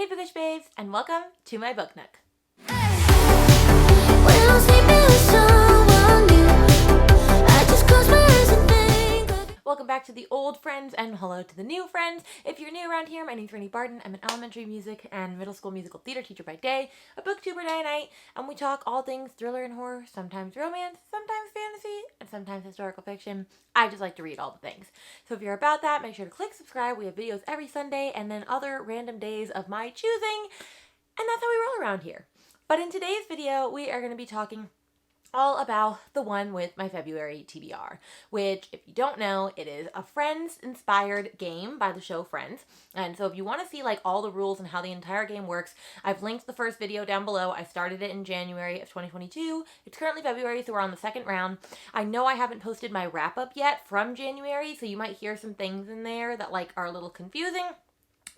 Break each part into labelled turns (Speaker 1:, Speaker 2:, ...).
Speaker 1: Bookish Babes, and welcome to my book nook. Welcome back to the old friends and hello to the new friends. If you're new around here, my name's Rennie Barton. I'm an elementary music and middle school musical theater teacher by day, a booktuber day and night, and we talk all things thriller and horror, sometimes romance, sometimes fantasy, and sometimes historical fiction. I just like to read all the things. So if you're about that, make sure to click subscribe. We have videos every Sunday and then other random days of my choosing, and that's how we roll around here. But in today's video, we are going to be talking all about the one with my February TBR, which, if you don't know, it is a Friends-inspired game by the show Friends. And so if you want to see like all the rules and how the entire game works, I've linked the first video down below. I started it in January of 2022. It's currently February, so we're on the second round. I know I haven't posted my wrap-up yet from January, so you might hear some things in there that like are a little confusing,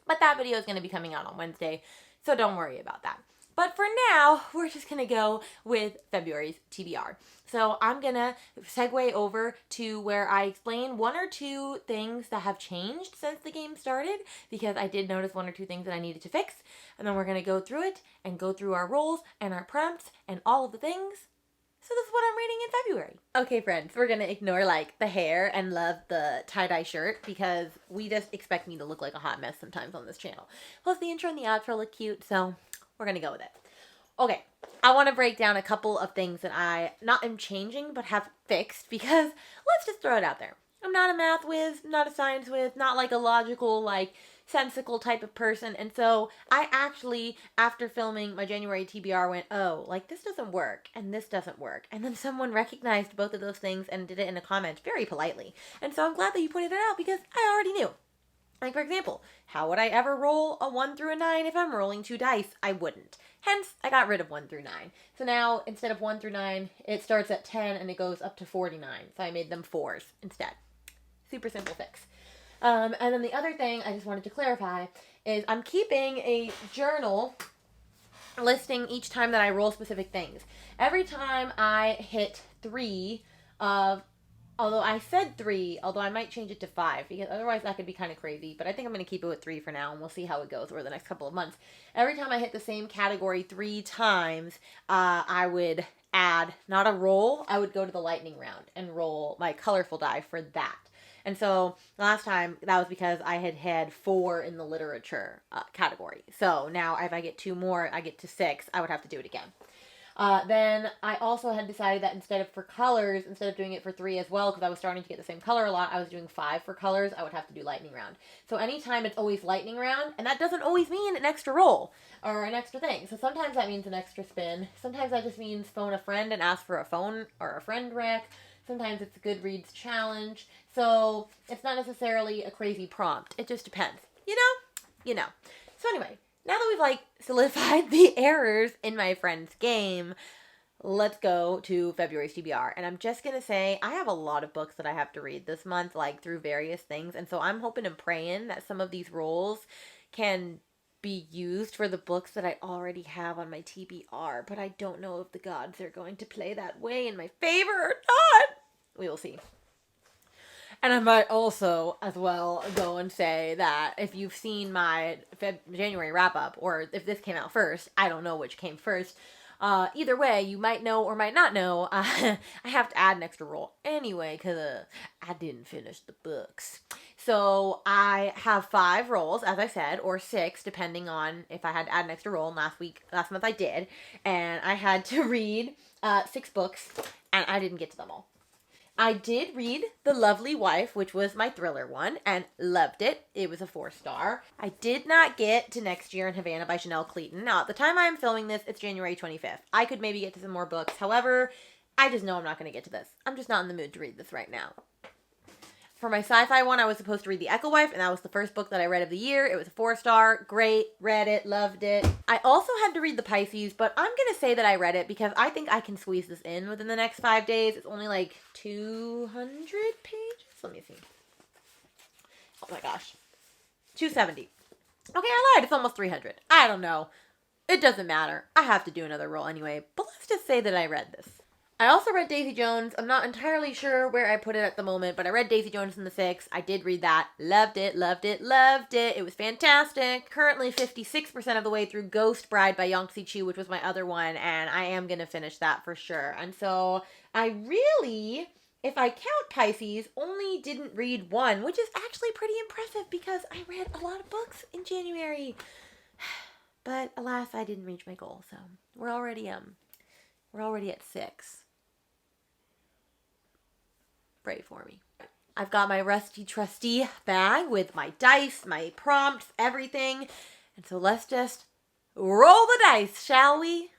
Speaker 1: but that video is going to be coming out on Wednesday, so don't worry about that. But for now, we're just going to go with February's TBR. So I'm going to segue over to where I explain one or two things that have changed since the game started, because I did notice one or two things that I needed to fix. And then we're going to go through it and go through our roles and our prompts and all of the things. So this is what I'm reading in February. Okay, friends, we're going to ignore like the hair and love the tie-dye shirt because we just expect me to look like a hot mess sometimes on this channel. Plus the intro and the outro look cute, so we're going to go with it. Okay, I want to break down a couple of things that I not am changing, but have fixed, because let's just throw it out there. I'm not a math whiz, not a science whiz, not like a logical, like, sensical type of person. And so I actually, after filming my January TBR, went, oh, like, this doesn't work, and this doesn't work. And then someone recognized both of those things and did it in a comment very politely. And so I'm glad that you pointed it out, because I already knew. Like, for example, how would I ever roll a 1 through a 9 if I'm rolling 2 dice? I wouldn't. Hence, I got rid of 1 through 9. So now, instead of 1 through 9, it starts at 10 and it goes up to 49. So I made them 4s instead. Super simple fix. And then the other thing I just wanted to clarify is I'm keeping a journal listing each time that I roll specific things. Every time I hit 3 of... Although I said 3, although I might change it to 5, because otherwise that could be kind of crazy. But I think I'm going to keep it with 3 for now, and we'll see how it goes over the next couple of months. Every time I hit the same category 3 times, I would add, not a roll, I would go to the lightning round and roll my colorful die for that. And so last time, that was because I had had 4 in the literature category. So now if I get 2 more, I get to 6, I would have to do it again. Then I also had decided that instead of doing it for 3 as well, because I was starting to get the same color a lot, I was doing 5 for colors, I would have to do lightning round. So anytime it's always lightning round, and that doesn't always mean an extra roll, or an extra thing. So sometimes that means an extra spin, sometimes that just means phone a friend and ask for a phone, or a friend rec, sometimes it's a Goodreads challenge, so it's not necessarily a crazy prompt, it just depends. You know. So anyway, now that we've, like, solidified the errors in my friend's game, let's go to February's TBR. And I'm just going to say, I have a lot of books that I have to read this month, like, through various things. And so I'm hoping and praying that some of these roles can be used for the books that I already have on my TBR. But I don't know if the gods are going to play that way in my favor or not. We will see. And I might also, as well, go and say that if you've seen my January wrap-up, or if this came out first, I don't know which came first. Either way, you might know or might not know, I have to add an extra roll anyway, because I didn't finish the books. So I have 5 rolls, as I said, or 6, depending on if I had to add an extra roll. Last month I did, and I had to read 6 books, and I didn't get to them all. I did read The Lovely Wife, which was my thriller one, and loved it. It was a 4-star. I did not get to Next Year in Havana by Chanel Cleeton. Now, at the time I'm filming this, it's January 25th. I could maybe get to some more books. However, I just know I'm not going to get to this. I'm just not in the mood to read this right now. For my sci-fi one, I was supposed to read The Echo Wife, and that was the first book that I read of the year. It was a 4-star. Great. Read it. Loved it. I also had to read The Pisces, but I'm going to say that I read it because I think I can squeeze this in within the next 5 days. It's only like 200 pages. Let me see. Oh my gosh. 270. Okay, I lied. It's almost 300. I don't know. It doesn't matter. I have to do another roll anyway, but let's just say that I read this. I also read Daisy Jones. I'm not entirely sure where I put it at the moment, but I read Daisy Jones in the 6. I did read that. Loved it, loved it, loved it. It was fantastic. Currently 56% of the way through Ghost Bride by Yongtze Chu, which was my other one, and I am going to finish that for sure. And so I really, if I count Pisces, only didn't read one, which is actually pretty impressive because I read a lot of books in January. But alas, I didn't reach my goal, so we're already at 6. Pray for me. I've got my rusty trusty bag with my dice, my prompts, everything. And so let's just roll the dice, shall we?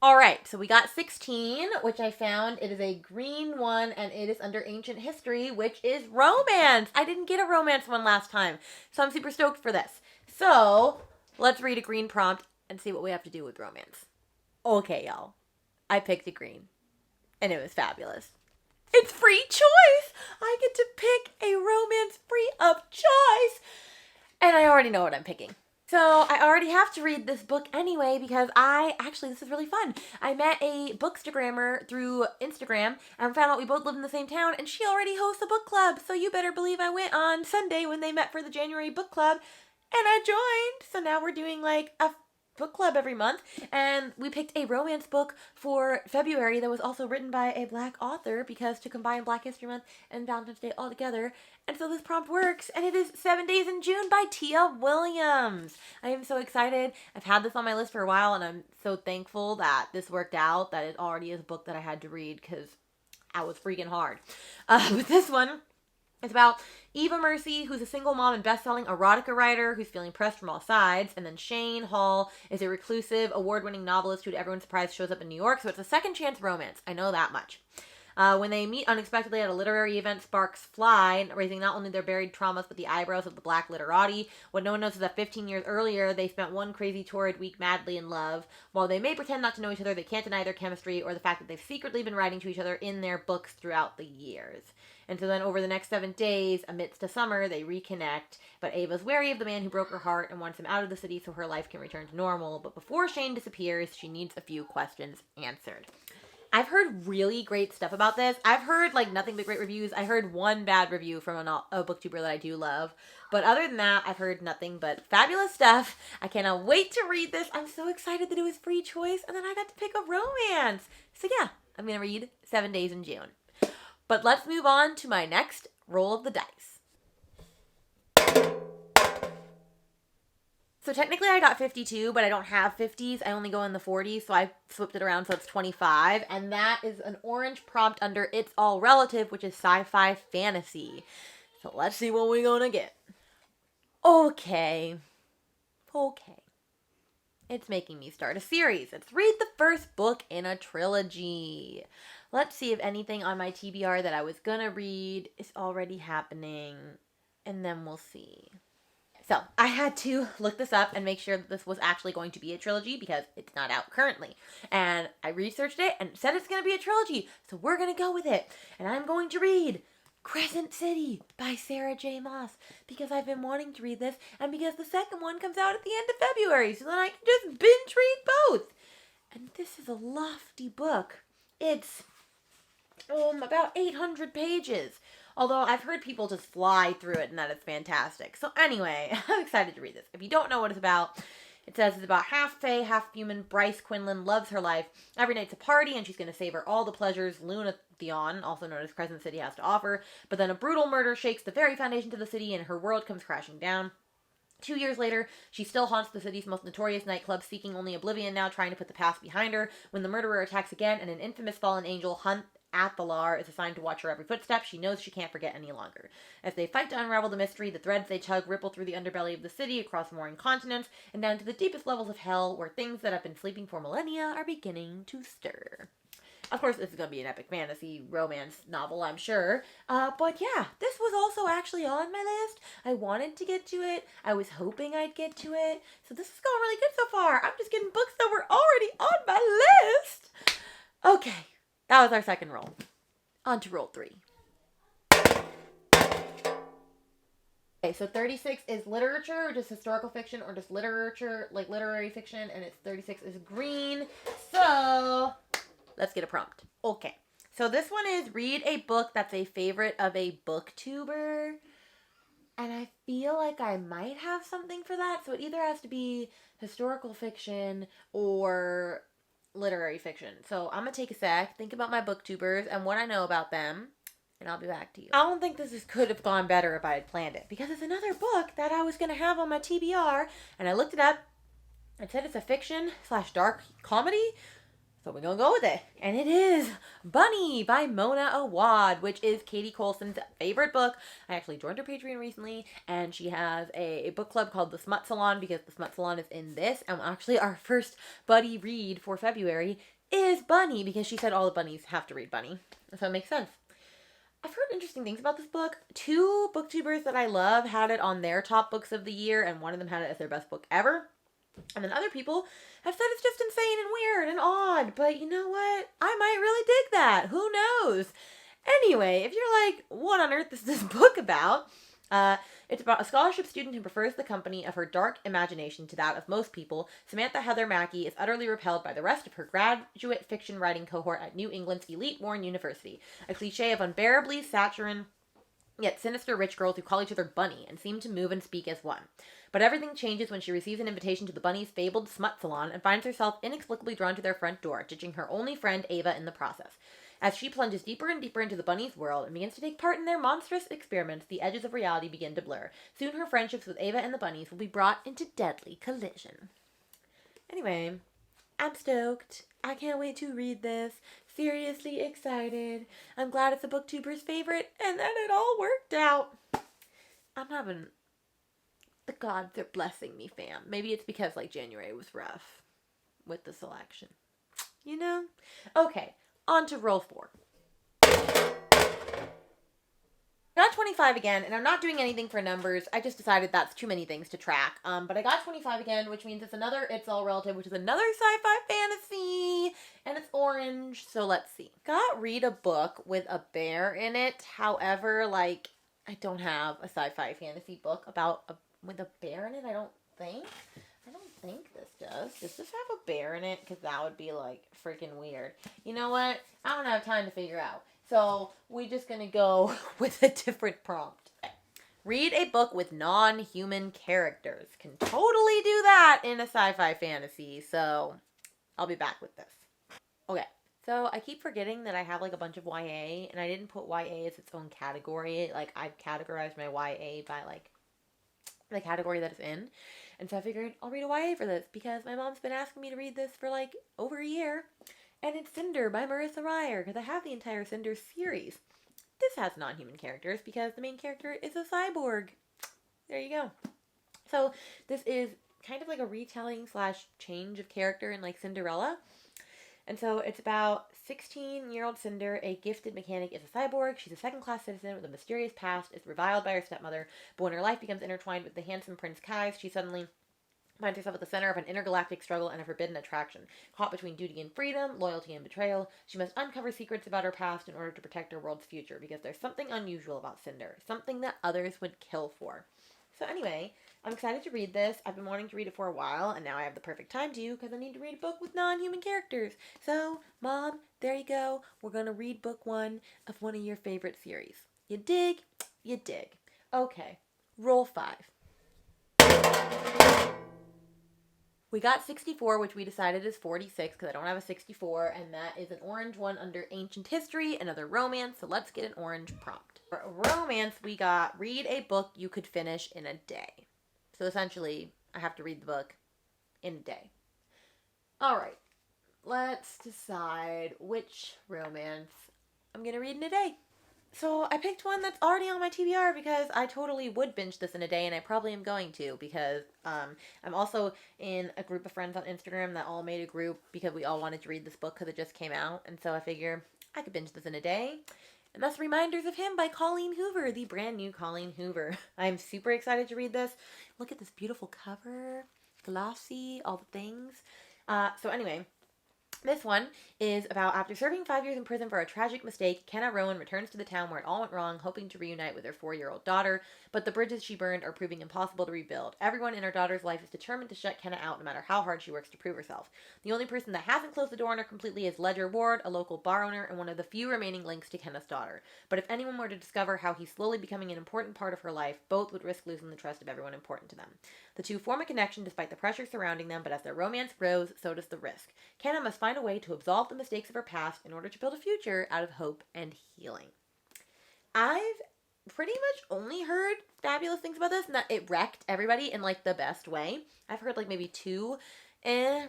Speaker 1: All right, so we got 16, which I found. It is a green one, and it is under ancient history, which is romance. I didn't get a romance one last time, so I'm super stoked for this. So let's read a green prompt and see what we have to do with romance. Okay, y'all. I picked a green. And it was fabulous. It's free choice! I get to pick a romance free of choice! And I already know what I'm picking. So I already have to read this book anyway because this is really fun. I met a bookstagrammer through Instagram and found out we both lived in the same town, and she already hosts a book club. So you better believe I went on Sunday when they met for the January book club, and I joined. So now we're doing like a book club every month, and we picked a romance book for February that was also written by a Black author because to combine Black History Month and Valentine's Day all together. And so this prompt works, and it is 7 Days in June by Tia Williams. I am so excited. I've had this on my list for a while, and I'm so thankful that this worked out, that it already is a book that I had to read because I was freaking hard. With this one, it's about Eva Mercy, who's a single mom and best-selling erotica writer who's feeling pressed from all sides. And then Shane Hall is a reclusive, award-winning novelist who, to everyone's surprise, shows up in New York. So it's a second-chance romance. I know that much. When they meet unexpectedly at a literary event, sparks fly, raising not only their buried traumas, but the eyebrows of the Black literati. What no one knows is that 15 years earlier, they spent one crazy, torrid week madly in love. While they may pretend not to know each other, they can't deny their chemistry or the fact that they've secretly been writing to each other in their books throughout the years. And so then over the next 7 days, amidst a summer, they reconnect. But Ava's wary of the man who broke her heart and wants him out of the city so her life can return to normal. But before Shane disappears, she needs a few questions answered. I've heard really great stuff about this. I've heard like nothing but great reviews. I heard one bad review from a booktuber that I do love. But other than that, I've heard nothing but fabulous stuff. I cannot wait to read this. I'm so excited that it was free choice. And then I got to pick a romance. So yeah, I'm going to read 7 Days in June. But let's move on to my next roll of the dice. So technically I got 52, but I don't have 50s. I only go in the 40s, so I flipped it around so it's 25. And that is an orange prompt under It's All Relative, which is sci-fi fantasy. So let's see what we're gonna get. Okay. It's making me start a series. Let's read the first book in a trilogy. Let's see if anything on my TBR that I was gonna read is already happening. And then we'll see. So I had to look this up and make sure that this was actually going to be a trilogy because it's not out currently. And I researched it and it said it's going to be a trilogy. So we're going to go with it. And I'm going to read Crescent City by Sarah J. Maas because I've been wanting to read this and because the second one comes out at the end of February. So then I can just binge read both. And this is a lofty book. It's about 800 pages. Although I've heard people just fly through it and that it's fantastic. So anyway, I'm excited to read this. If you don't know what it's about, it says it's about half fae, half human Bryce Quinlan loves her life. Every night's a party and she's going to savor all the pleasures Luna Theon, also known as Crescent City, has to offer. But then a brutal murder shakes the very foundation to the city and her world comes crashing down. 2 years later, she still haunts the city's most notorious nightclub, seeking only oblivion now, trying to put the past behind her. When the murderer attacks again and an infamous fallen angel, Hunt Athalar, is assigned to watch her every footstep, she knows she can't forget any longer. As they fight to unravel the mystery, the threads they tug ripple through the underbelly of the city, across warring continents, and down to the deepest levels of hell, where things that have been sleeping for millennia are beginning to stir. Of course, this is going to be an epic fantasy romance novel, I'm sure. But yeah, this was also actually on my list. I wanted to get to it. I was hoping I'd get to it. So this is going really good so far. I'm just getting books that were already on my list. Okay, that was our second roll. On to roll 3. Okay, so 36 is literature, or just historical fiction, or just literature, like literary fiction, and it's 36 is green. So let's get a prompt. Okay, so this one is read a book that's a favorite of a booktuber. And I feel like I might have something for that. So it either has to be historical fiction or literary fiction. So I'm going to take a sec, think about my booktubers and what I know about them, and I'll be back to you. I don't think could have gone better if I had planned it, because it's another book that I was going to have on my TBR, and I looked it up. It said it's a fiction / dark comedy. So we're going to go with it. And it is Bunny by Mona Awad, which is Katie Colson's favorite book. I actually joined her Patreon recently, and she has a book club called The Smut Salon, because The Smut Salon is in this. And actually our first buddy read for February is Bunny, because she said all the bunnies have to read Bunny. So it makes sense. I've heard interesting things about this book. 2 booktubers that I love had it on their top books of the year, and one of them had it as their best book ever. And then other people have said it's just insane and weird and odd. But you know what? I might really dig that. Who knows? Anyway, if you're like, what on earth is this book about? It's about a scholarship student who prefers the company of her dark imagination to that of most people. Samantha Heather Mackey is utterly repelled by the rest of her graduate fiction writing cohort at New England's elite Warren University. A cliche of unbearably saccharine yet sinister rich girls who call each other Bunny and seem to move and speak as one. But everything changes when she receives an invitation to the Bunny's fabled smut salon and finds herself inexplicably drawn to their front door, ditching her only friend Ava in the process. As she plunges deeper and deeper into the Bunny's world and begins to take part in their monstrous experiments, the edges of reality begin to blur. Soon her friendships with Ava and the Bunnies will be brought into deadly collision. Anyway, I'm stoked. I can't wait to read this. Seriously excited. I'm glad it's a booktuber's favorite and that it all worked out. I'm having... The gods are blessing me, fam. Maybe it's because, like, January was rough with the selection. You know? Okay, on to roll 4. I got 25 again, and I'm not doing anything for numbers. I just decided that's too many things to track. But I got 25 again, which means it's All Relative, which is another sci-fi fantasy, and it's orange, so let's see. Got read a book with a bear in it. However, like, I don't have a sci-fi fantasy book with a bear in it, I don't think this does. Does this have a bear in it? Because that would be, like, freaking weird. You know what? I don't have time to figure out. So, we're just gonna go with a different prompt. Read a book with non-human characters. Can totally do that in a sci-fi fantasy, so I'll be back with this. Okay, so I keep forgetting that I have, like, a bunch of YA, and I didn't put YA as its own category. Like, I've categorized my YA by, like, the category that it's in. And so I figured I'll read a YA for this, because my mom's been asking me to read this for, like, over a year. And it's Cinder by Marissa Ryer, because I have the entire Cinder series. This has non-human characters, because the main character is a cyborg. There you go. So this is kind of like a retelling / change of character in, like, Cinderella. And so it's about 16-year-old Cinder, a gifted mechanic, is a cyborg. She's a second-class citizen with a mysterious past, is reviled by her stepmother, but when her life becomes intertwined with the handsome Prince Kai's, she suddenly finds herself at the center of an intergalactic struggle and a forbidden attraction. Caught between duty and freedom, loyalty and betrayal, she must uncover secrets about her past in order to protect her world's future, because there's something unusual about Cinder, something that others would kill for. So anyway, I'm excited to read this. I've been wanting to read it for a while, and now I have the perfect time to, because I need to read a book with non-human characters. So, Mom, there you go. We're going to read book 1 of one of your favorite series. You dig? You dig. Okay, roll 5. We got 64, which we decided is 46, because I don't have a 64, and that is an orange one under ancient history, another romance, so let's get an orange prompt. For romance, we got read a book you could finish in a day. So essentially, I have to read the book in a day. Alright, let's decide which romance I'm going to read in a day. So I picked one that's already on my TBR, because I totally would binge this in a day, and I probably am going to, because I'm also in a group of friends on Instagram that all made a group because we all wanted to read this book because it just came out, and so I figure I could binge this in a day. And that's Reminders of Him by Colleen Hoover, the brand new Colleen Hoover. I'm super excited to read this. Look at this beautiful cover, glossy, all the things. So anyway, This one is about after serving 5 years in prison for a tragic mistake, Kenna Rowan returns to the town where it all went wrong, hoping to reunite with her 4-year-old daughter, but the bridges she burned are proving impossible to rebuild. Everyone in her daughter's life is determined to shut Kenna out no matter how hard she works to prove herself. The only person that hasn't closed the door on her completely is Ledger Ward, a local bar owner and one of the few remaining links to Kenna's daughter. But if anyone were to discover how he's slowly becoming an important part of her life, both would risk losing the trust of everyone important to them. The two form a connection despite the pressure surrounding them, but as their romance grows, so does the risk. Kenna must find a way to absolve the mistakes of her past in order to build a future out of hope and healing. I've pretty much only heard fabulous things about this, and that it wrecked everybody in, like, the best way. I've heard, like, maybe 2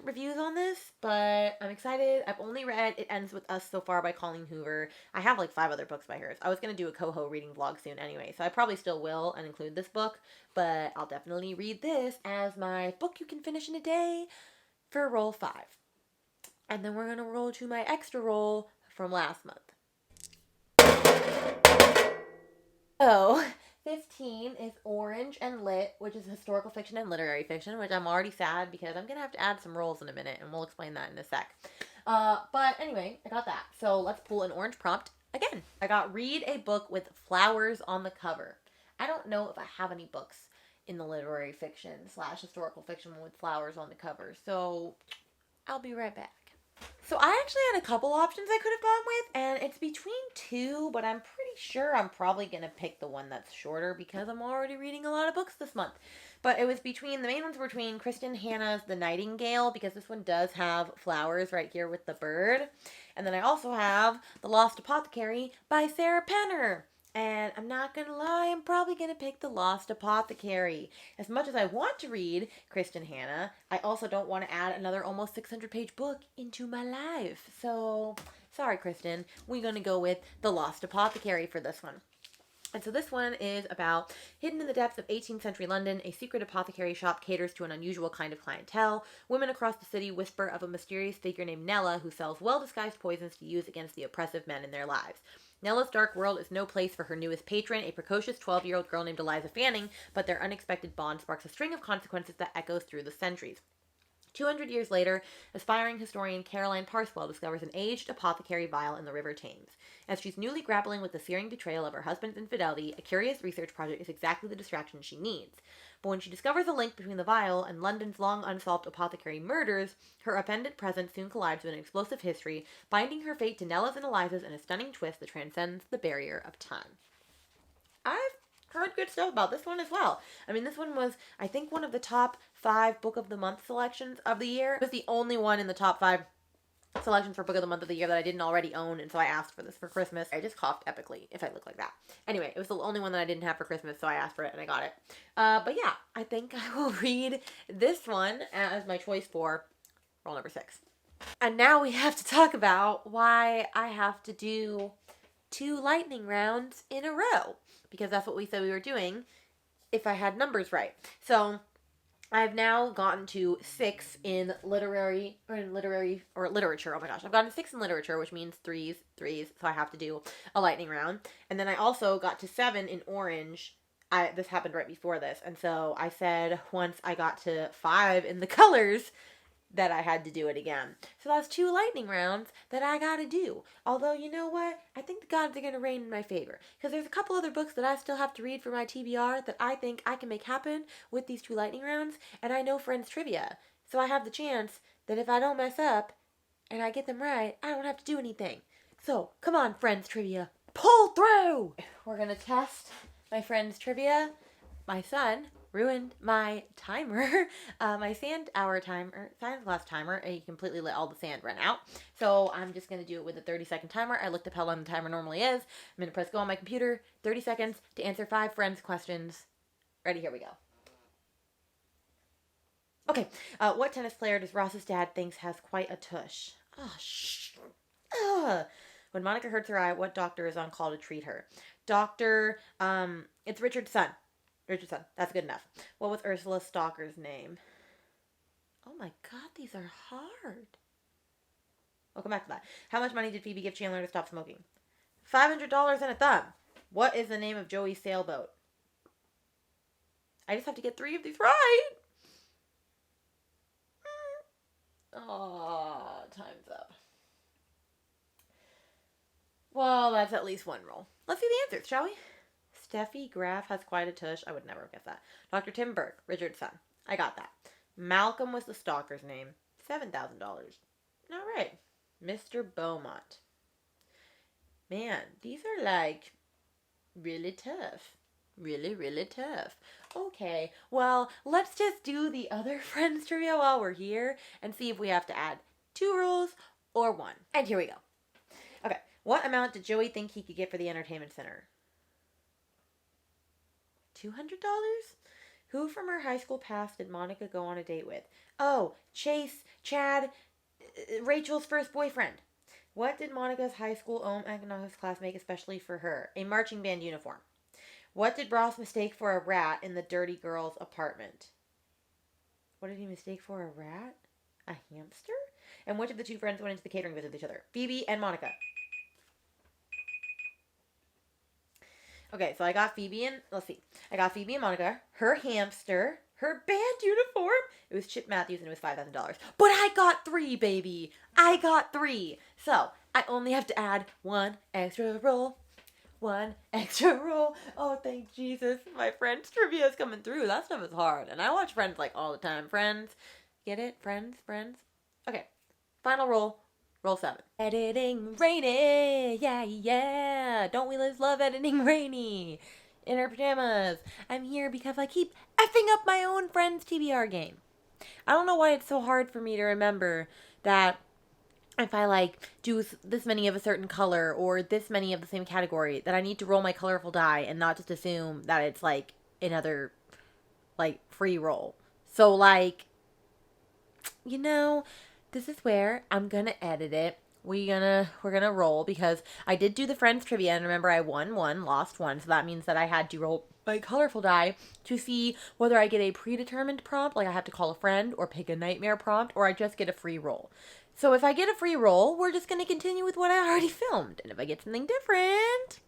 Speaker 1: reviews on this, but I'm excited. I've only read It Ends With Us so far by Colleen Hoover. I have, like, 5 other books by hers. I was going to do a Coho reading vlog soon anyway, so I probably still will and include this book, but I'll definitely read this as my book you can finish in a day for roll 5. And then we're going to roll to my extra roll from last month. So, 15 is Orange and Lit, which is historical fiction and literary fiction, which I'm already sad because I'm going to have to add some rolls in a minute, and we'll explain that in a sec. But anyway, I got that. So let's pull an orange prompt again. I got read a book with flowers on the cover. I don't know if I have any books in the literary fiction / historical fiction with flowers on the cover, so I'll be right back. So I actually had a couple options I could have gone with, and it's between 2, but I'm pretty sure I'm probably going to pick the one that's shorter because I'm already reading a lot of books this month. But it was the main ones were between Kristen Hanna's The Nightingale, because this one does have flowers right here with the bird. And then I also have The Lost Apothecary by Sarah Penner. And I'm not going to lie, I'm probably going to pick The Lost Apothecary. As much as I want to read Kristen Hanna, I also don't want to add another almost 600-page book into my life. So, sorry, Kristen. We're going to go with The Lost Apothecary for this one. And so this one is about hidden in the depths of 18th century London, a secret apothecary shop caters to an unusual kind of clientele. Women across the city whisper of a mysterious figure named Nella who sells well-disguised poisons to use against the oppressive men in their lives. Nella's dark world is no place for her newest patron, a precocious 12-year-old girl named Eliza Fanning, but their unexpected bond sparks a string of consequences that echoes through the centuries. 200 years later, aspiring historian Caroline Parswell discovers an aged apothecary vial in the River Thames. As she's newly grappling with the searing betrayal of her husband's infidelity, a curious research project is exactly the distraction she needs. But when she discovers a link between the vial and London's long unsolved apothecary murders, her appended present soon collides with an explosive history, binding her fate to Nella's and Eliza's in a stunning twist that transcends the barrier of time. I've heard good stuff about this one as well. I mean, this one was, I think, one of the top 5 Book of the Month selections of the year. It was the only one in the top 5 selections for Book of the Month of the year that I didn't already own, and so I asked for this for Christmas. I just coughed epically if I look like that. Anyway, it was the only one that I didn't have for Christmas, so I asked for it and I got it. But yeah, I think I will read this one as my choice for roll number 6. And now we have to talk about why I have to do 2 lightning rounds in a row, because that's what we said we were doing if I had numbers right. So I've now gotten to 6 in literature. Oh my gosh, I've gotten 6 in literature, which means threes, so I have to do a lightning round. And then I also got to 7 in orange. This happened right before this, and so I said once I got to 5 in the colors that I had to do it again. So that's 2 lightning rounds that I gotta do. Although, you know what? I think the gods are gonna reign in my favor. Because there's a couple other books that I still have to read for my TBR that I think I can make happen with these 2 lightning rounds. And I know Friends Trivia. So I have the chance that if I don't mess up and I get them right, I don't have to do anything. So, come on, Friends Trivia. Pull through! We're gonna test my Friends Trivia. My son ruined my timer, my sand glass timer, and he completely let all the sand run out. So I'm just going to do it with a 30-second timer. I looked up how long the timer normally is. I'm going to press go on my computer, 30 seconds to answer 5 friends' questions. Ready, here we go. Okay, what tennis player does Ross's dad thinks has quite a tush? When Monica hurts her eye, what doctor is on call to treat her? It's Richard's son. Richardson. That's good enough. What was Ursula Stalker's name? Oh my god, these are hard. We'll come back to that. How much money did Phoebe give Chandler to stop smoking? $500 and a thumb. What is the name of Joey's sailboat? I just have to get 3 of these right. Oh, time's up. Well, that's at least one roll. Let's see the answers, shall we? Steffi Graf has quite a tush. I would never have guessed that. Dr. Tim Burke, Richard's son. I got that. Malcolm was the stalker's name. $7,000. All right. Mr. Beaumont. Man, these are like really tough. Really, really tough. Okay, well, let's just do the other Friends trivia while we're here and see if we have to add 2 rules or 1. And here we go. Okay, what amount did Joey think he could get for the entertainment center? $200? Who from her high school past did Monica go on a date with? Oh, Chase, Chad, Rachel's first boyfriend. What did Monica's high school economics class make especially for her? A marching band uniform. What did Ross mistake for a rat in the dirty girl's apartment? What did he mistake for, a rat? A hamster? And which of the 2 friends went into the catering business with each other? Phoebe and Monica. Okay, so I got Phoebe and, let's see. I got Phoebe and Monica, her hamster, her band uniform. It was Chip Matthews and it was $5,000. But I got 3, baby. I got 3. So, I only have to add 1 extra roll. 1 extra roll. Oh, thank Jesus. My Friends trivia is coming through. That stuff is hard. And I watch Friends like all the time. Friends. Get it? Friends? Okay. Final roll. Roll 7. Editing Rainy. Yeah, yeah. Don't we love editing Rainy? In her pajamas. I'm here because I keep effing up my own Friends TBR game. I don't know why it's so hard for me to remember that if I like do this many of a certain color or this many of the same category, that I need to roll my colorful die and not just assume that it's like another like free roll. So like, you know, this is where I'm gonna edit it. We're gonna roll because I did do the Friends trivia and remember I won 1, lost 1, so that means that I had to roll my colorful die to see whether I get a predetermined prompt, like I have to call a friend or pick a nightmare prompt, or I just get a free roll. So if I get a free roll, we're just gonna continue with what I already filmed, and if I get something different,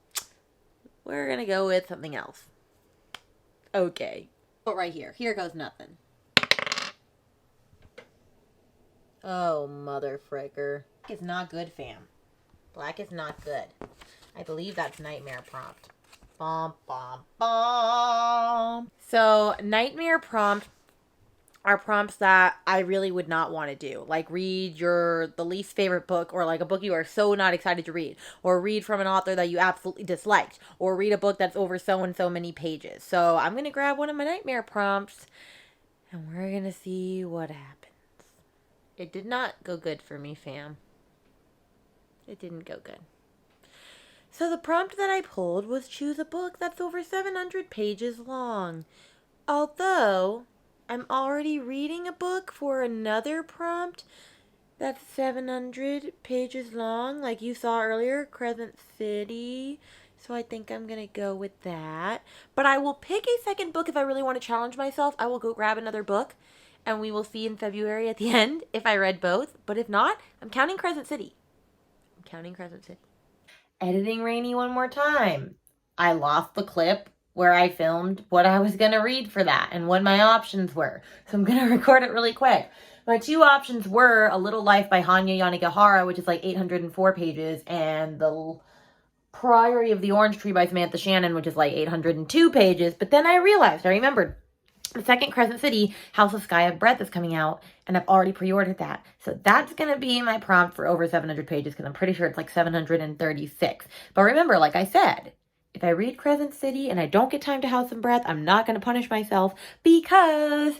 Speaker 1: we're gonna go with something else. Okay. But right here goes nothing. Oh, mother fricker. Black is not good, fam. Black is not good. I believe that's nightmare prompt. Bom, bom, bom. So, nightmare prompt are prompts that I really would not want to do. Like, read the least favorite book, or like a book you are so not excited to read. Or read from an author that you absolutely disliked. Or read a book that's over so and so many pages. So, I'm going to grab one of my nightmare prompts, and we're going to see what happens. It did not go good for me, fam. It didn't go good. So the prompt that I pulled was choose a book that's over 700 pages long. Although, I'm already reading a book for another prompt that's 700 pages long, like you saw earlier, Crescent City. So I think I'm going to go with that. But I will pick a second book if I really want to challenge myself. I will go grab another book. And we will see in February at the end if I read both. But if not, I'm counting Crescent City. Editing Rainy one more time. I lost the clip where I filmed what I was going to read for that and what my options were. So I'm going to record it really quick. My 2 options were A Little Life by Hanya Yanagihara, which is like 804 pages, and The Priory of the Orange Tree by Samantha Shannon, which is like 802 pages. But then I remembered, the second Crescent City, House of Sky of Breath, is coming out, and I've already pre-ordered that. So that's going to be my prompt for over 700 pages, because I'm pretty sure it's like 736. But remember, like I said, if I read Crescent City and I don't get time to House of Breath, I'm not going to punish myself, because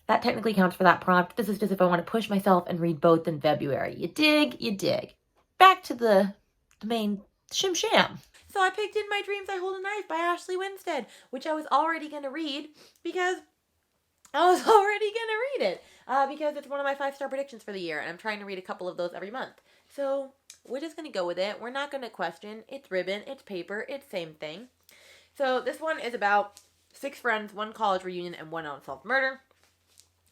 Speaker 1: that technically counts for that prompt. This is just if I want to push myself and read both in February. You dig? You dig. Back to the main shim sham. So I picked In My Dreams I Hold a Knife by Ashley Winstead, which I was already going to read because because it's one of my 5-star predictions for the year, and I'm trying to read a couple of those every month. So we're just going to go with it. We're not going to question. It's ribbon, it's paper, it's same thing. So this one is about 6 friends, 1 college reunion, and 1 unsolved murder.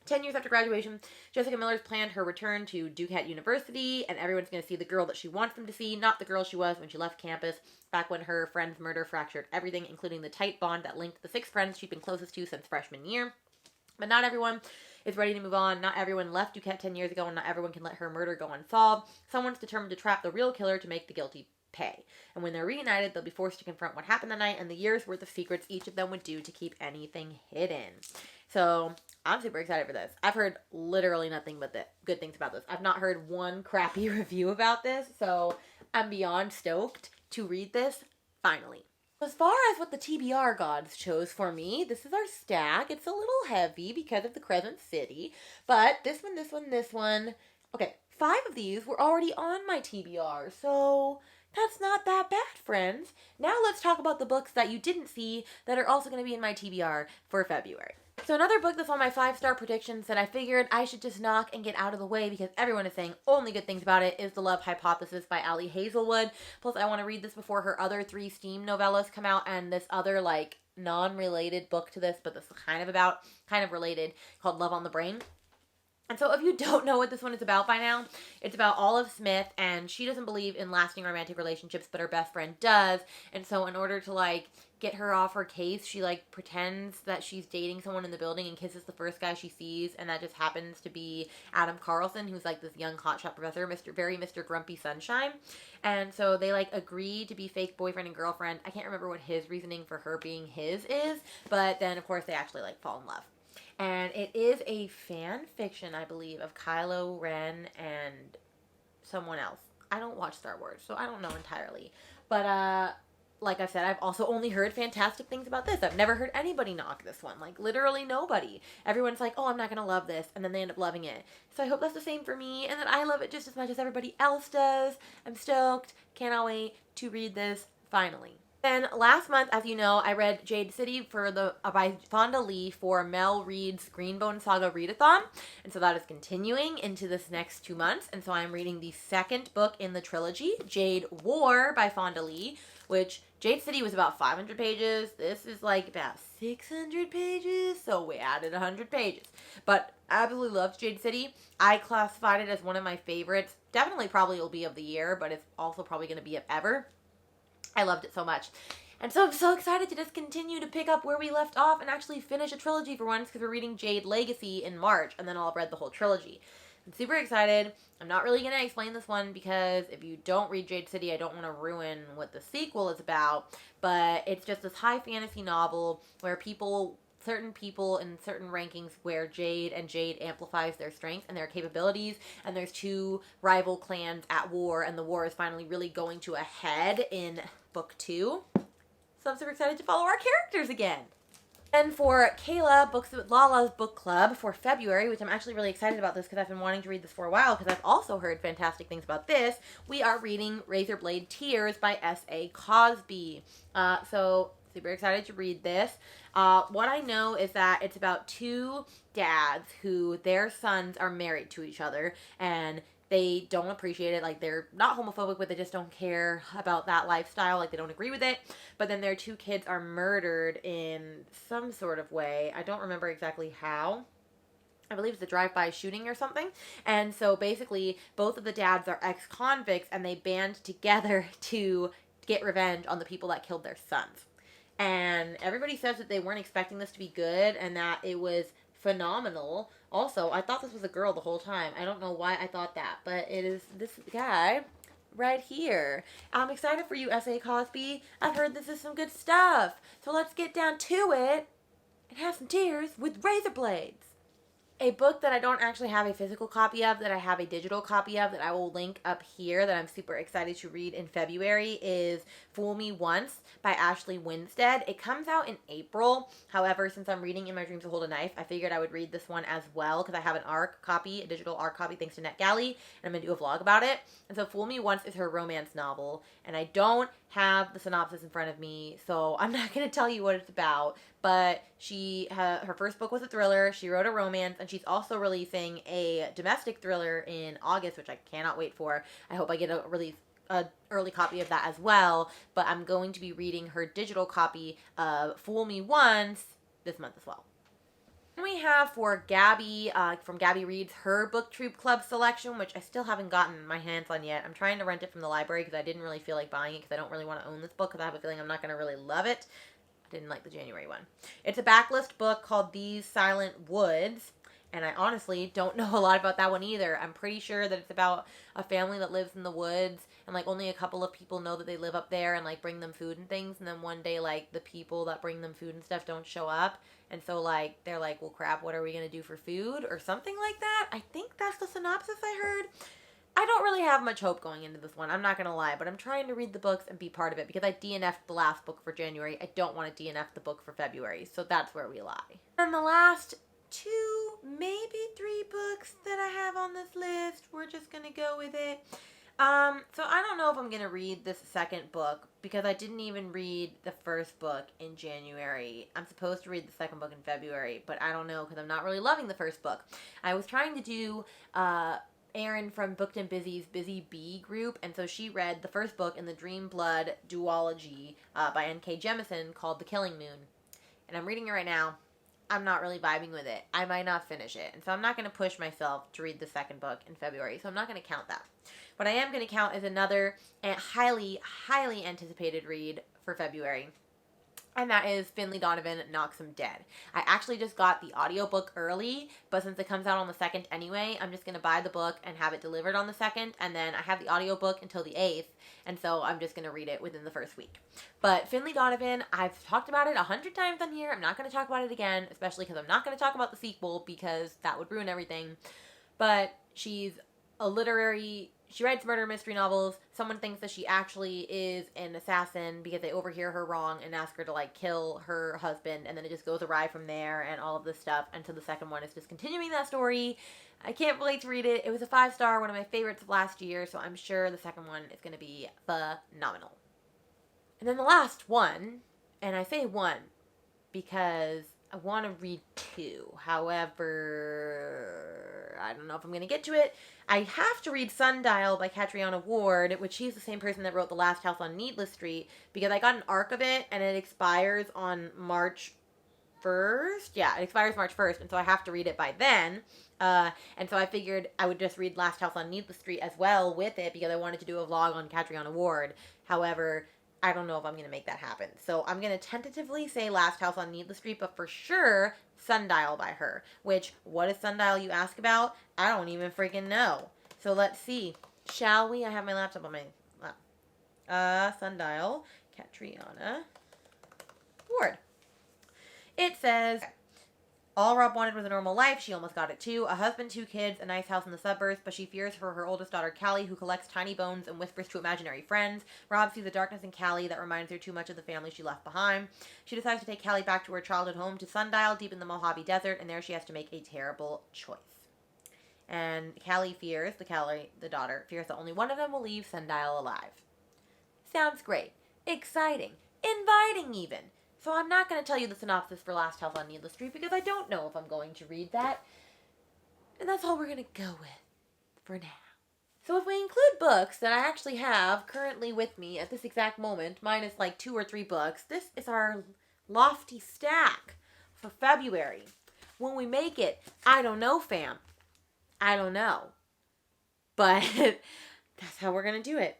Speaker 1: 10 years after graduation, Jessica Miller's planned her return to Duquesne University, and everyone's going to see the girl that she wants them to see, not the girl she was when she left campus, back when her friend's murder fractured everything, including the tight bond that linked the 6 friends she'd been closest to since freshman year. But not everyone is ready to move on. Not everyone left Duquette 10 years ago, and not everyone can let her murder go unsolved. Someone's determined to trap the real killer to make the guilty pay. And when they're reunited, they'll be forced to confront what happened that night and the year's worth of secrets each of them would do to keep anything hidden. So I'm super excited for this. I've heard literally nothing but good things about this. I've not heard one crappy review about this, so I'm beyond stoked to read this finally. As far as what the TBR gods chose for me, this is our stack. It's a little heavy because of the Crescent City, but this one. Okay, 5 of these were already on my TBR, so that's not that bad, friends. Now let's talk about the books that you didn't see that are also going to be in my TBR for February. So another book that's on my 5-star predictions that I figured I should just knock and get out of the way because everyone is saying only good things about it is The Love Hypothesis by Ali Hazelwood. Plus, I want to read this before her other 3 Steam novellas come out and this other, like, non-related book to this, but this is kind of related, called Love on the Brain. And so if you don't know what this one is about by now, it's about Olive Smith, and she doesn't believe in lasting romantic relationships, but her best friend does. And so in order to, like, get her off her case, she, like, pretends that she's dating someone in the building and kisses the first guy she sees, and that just happens to be Adam Carlson, who's, like, this young hotshot professor, Mr. Grumpy Sunshine. And so they, like, agree to be fake boyfriend and girlfriend. I can't remember what his reasoning for her being his is, but then, of course, they actually, like, fall in love. And it is a fan fiction, I believe, of Kylo Ren and someone else. I don't watch Star Wars, so I don't know entirely. But, like I said, I've also only heard fantastic things about this. I've never heard anybody knock this one. Like, literally nobody. Everyone's like, oh, I'm not going to love this. And then they end up loving it. So I hope that's the same for me and that I love it just as much as everybody else does. I'm stoked. Cannot wait to read this finally. Then last month, as you know, I read Jade City by Fonda Lee for Mel Reed's Greenbone Saga Readathon. And so that is continuing into this next 2 months. And so I'm reading the second book in the trilogy, Jade War by Fonda Lee, which Jade City was about 500 pages. This is like about 600 pages. So we added 100 pages. But I absolutely loved Jade City. I classified it as one of my favorites. Definitely probably will be of the year, but it's also probably going to be of ever. I loved it so much. And so I'm so excited to just continue to pick up where we left off and actually finish a trilogy for once because we're reading Jade Legacy in March and then I'll have read the whole trilogy. I'm super excited. I'm not really going to explain this one because if you don't read Jade City, I don't want to ruin what the sequel is about, but it's just this high fantasy novel where certain people in certain rankings wear Jade, and Jade amplifies their strengths and their capabilities, and there's 2 rival clans at war, and the war is finally really going to a head in book 2. So I'm super excited to follow our characters again. And for Kayla, Books with Lala's book club for February, which I'm actually really excited about this because I've been wanting to read this for a while because I've also heard fantastic things about this, we are reading Razorblade Tears by S.A. Cosby. So super excited to read this. What I know is that it's about 2 dads who their sons are married to each other and they don't appreciate it. Like, they're not homophobic, but they just don't care about that lifestyle. Like, they don't agree with it. But then their 2 kids are murdered in some sort of way. I don't remember exactly how. I believe it's a drive-by shooting or something. And so basically, both of the dads are ex-convicts and they band together to get revenge on the people that killed their sons. And everybody says that they weren't expecting this to be good and that it was phenomenal. Also, I thought this was a girl the whole time. I don't know why I thought that, but it is this guy right here. I'm excited for you, S.A. Cosby. I've heard this is some good stuff. So let's get down to it and have some tears with razor blades. A book that I don't actually have a physical copy of, that I have a digital copy of, that I will link up here, that I'm super excited to read in February, is Fool Me Once by Ashley Winstead. It comes out in April. However, since I'm reading In My Dreams to Hold a Knife, I figured I would read this one as well because I have an ARC copy, a digital ARC copy, thanks to NetGalley, and I'm going to do a vlog about it. And so Fool Me Once is her romance novel, and I don't have the synopsis in front of me, so I'm not going to tell you what it's about, but her first book was a thriller, she wrote a romance, and she's also releasing a domestic thriller in August, which I cannot wait for. I hope I get a early copy of that as well, but I'm going to be reading her digital copy of Fool Me Once this month as well. And we have for Gabby, from Gabby Reads, her Book Troop Club selection, which I still haven't gotten my hands on yet. I'm trying to rent it from the library because I didn't really feel like buying it because I don't really want to own this book because I have a feeling I'm not going to really love it. I didn't like the January one. It's a backlist book called These Silent Woods, and I honestly don't know a lot about that one either. I'm pretty sure that it's about a family that lives in the woods, and like only a couple of people know that they live up there and like bring them food and things, and then one day like the people that bring them food and stuff don't show up, and so like they're like, well crap, what are we gonna do for food or something like that. I think that's the synopsis I heard. I don't really have much hope going into this one, I'm not gonna lie, but I'm trying to read the books and be part of it because I DNF'd the last book for January. I don't want to DNF the book for February, so that's where we lie. And the last 2, maybe 3 books that I have on this list, we're just gonna go with it. So I don't know if I'm gonna read this second book because I didn't even read the first book in January. I'm supposed to read the second book in February, but I don't know because I'm not really loving the first book. I was trying to do, Erin from Booked and Busy's Busy Bee group, and so she read the first book in the Dream Blood duology by N.K. Jemisin called The Killing Moon. And I'm reading it right now. I'm not really vibing with it. I might not finish it. And so I'm not going to push myself to read the second book in February, so I'm not going to count that. What I am going to count is another highly, highly anticipated read for February. And that is Finley Donovan Knocks 'Em Dead. I actually just got the audiobook early, but since it comes out on the 2nd anyway, I'm just going to buy the book and have it delivered on the 2nd, and then I have the audiobook until the 8th, and so I'm just going to read it within the first week. But Finley Donovan, I've talked about it 100 times on here. I'm not going to talk about it again, especially because I'm not going to talk about the sequel because that would ruin everything. But she's a she writes murder mystery novels. Someone thinks that she actually is an assassin because they overhear her wrong and ask her to like kill her husband, and then it just goes awry from there and all of this stuff. And so the second one is just continuing that story. I can't wait to read it. It was a 5-star, one of my favorites of last year, so I'm sure the second one is going to be phenomenal. And then the last one, and I say one because I want to read 2. However, I don't know if I'm going to get to it. I have to read Sundial by Catriona Ward, which she's the same person that wrote The Last House on Needless Street, because I got an arc of it, and it expires on March 1st. Yeah, it expires March 1st, and so I have to read it by then. And so I figured I would just read Last House on Needless Street as well with it, because I wanted to do a vlog on Catriona Ward. However, I don't know if I'm going to make that happen. So I'm going to tentatively say Last House on Needless Street, but for sure, Sundial by her. Which, what is Sundial, you ask about? I don't even freaking know. So let's see. Shall we? I have my laptop on my lap. Sundial, Catriona Ward. It says, all Rob wanted was a normal life. She almost got it too. A husband, 2 kids, a nice house in the suburbs, but she fears for her oldest daughter, Callie, who collects tiny bones and whispers to imaginary friends. Rob sees a darkness in Callie that reminds her too much of the family she left behind. She decides to take Callie back to her childhood home to Sundial, deep in the Mojave Desert, and there she has to make a terrible choice. And Callie fears, the daughter, fears that only one of them will leave Sundial alive. Sounds great. Exciting. Inviting even. So I'm not going to tell you the synopsis for Last House on Needless Street because I don't know if I'm going to read that. And that's all we're going to go with for now. So if we include books that I actually have currently with me at this exact moment, minus like 2 or 3 books, this is our lofty stack for February. When we make it, I don't know, fam. I don't know. But that's how we're going to do it.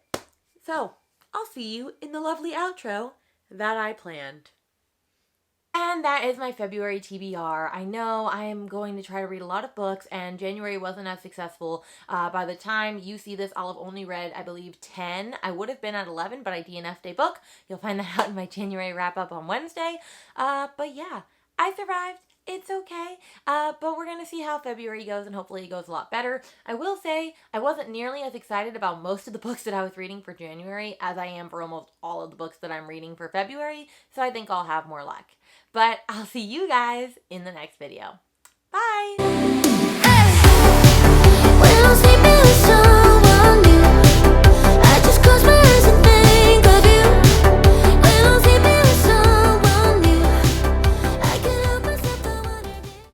Speaker 1: So I'll see you in the lovely outro that I planned. And that is my February TBR. I know I am going to try to read a lot of books, and January wasn't as successful. By the time you see this, I'll have only read, I believe, 10. I would have been at 11, but I DNF'd a book. You'll find that out in my January wrap-up on Wednesday. But yeah, I survived. It's okay. But we're going to see how February goes, and hopefully it goes a lot better. I will say I wasn't nearly as excited about most of the books that I was reading for January as I am for almost all of the books that I'm reading for February, so I think I'll have more luck. But I'll see you guys in the next video. Bye!